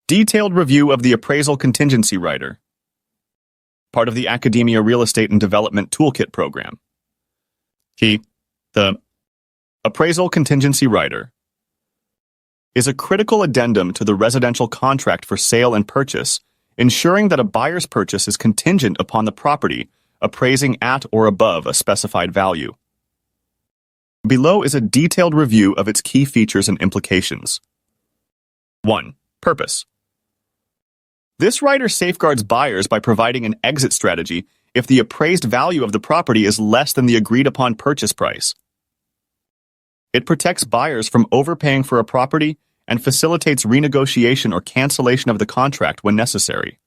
Detailed review of the Appraisal Contingency Rider, part of the Academia Real Estate and Development Toolkit program. The Appraisal Contingency Rider is a critical addendum to the residential contract for sale and purchase, ensuring that a buyer's purchase is contingent upon the property appraising at or above a specified value. Below is a detailed review of its key features and implications. 1. Purpose. This rider safeguards buyers by providing an exit strategy if the appraised value of the property is less than the agreed-upon purchase price. It protects buyers from overpaying for a property and facilitates renegotiation or cancellation of the contract when necessary.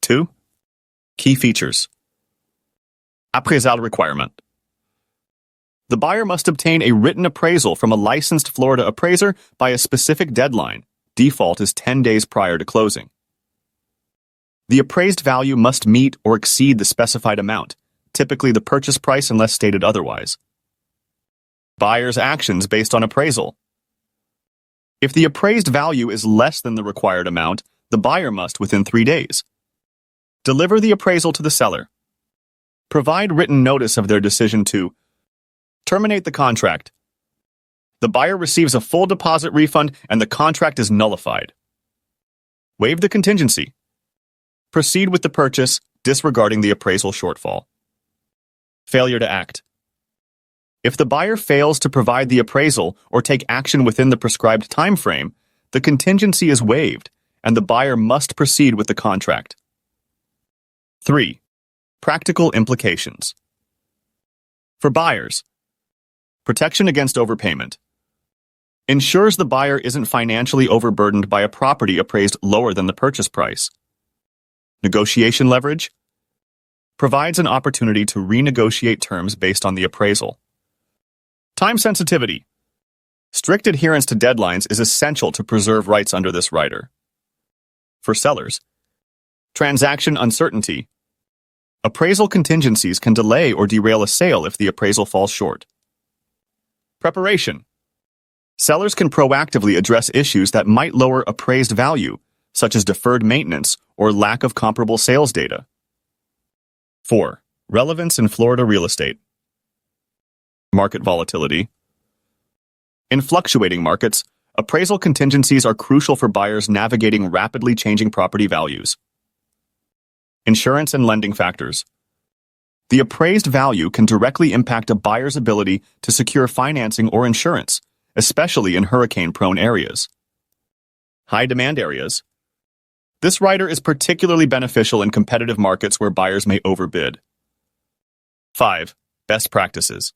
2. Key features. Appraisal Requirement. The buyer must obtain a written appraisal from a licensed Florida appraiser by a specific deadline. Default is 10 days prior to closing. The appraised value must meet or exceed the specified amount, typically the purchase price unless stated otherwise. Buyer's actions based on appraisal. If the appraised value is less than the required amount, the buyer must, within 3 days, deliver the appraisal to the seller. Provide written notice of their decision to terminate the contract. The buyer receives a full deposit refund and the contract is nullified. Waive the contingency. Proceed with the purchase, disregarding the appraisal shortfall. Failure to act. If the buyer fails to provide the appraisal or take action within the prescribed time frame, the contingency is waived and the buyer must proceed with the contract. 3. Practical implications. For buyers, protection against overpayment. Ensures the buyer isn't financially overburdened by a property appraised lower than the purchase price. Negotiation leverage. Provides an opportunity to renegotiate terms based on the appraisal. Time sensitivity. Strict adherence to deadlines is essential to preserve rights under this rider. For sellers, transaction uncertainty. Appraisal contingencies can delay or derail a sale if the appraisal falls short. Preparation. Sellers can proactively address issues that might lower appraised value, such as deferred maintenance or lack of comparable sales data. 4. Relevance in Florida real estate. Market volatility. In fluctuating markets, appraisal contingencies are crucial for buyers navigating rapidly changing property values. Insurance and lending factors. The appraised value can directly impact a buyer's ability to secure financing or insurance, especially in hurricane-prone areas. High demand areas. This rider is particularly beneficial in competitive markets where buyers may overbid. 5. Best practices.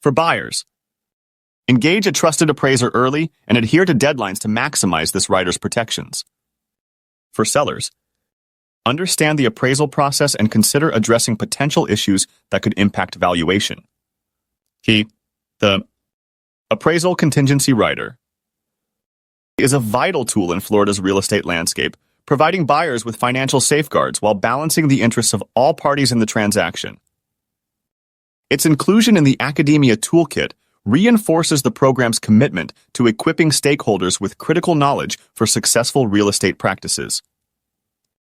For buyers, engage a trusted appraiser early and adhere to deadlines to maximize this rider's protections. For sellers, understand the appraisal process and consider addressing potential issues that could impact valuation. The Appraisal Contingency Rider is a vital tool in Florida's real estate landscape, providing buyers with financial safeguards while balancing the interests of all parties in the transaction. Its inclusion in the Academia Toolkit reinforces the program's commitment to equipping stakeholders with critical knowledge for successful real estate practices.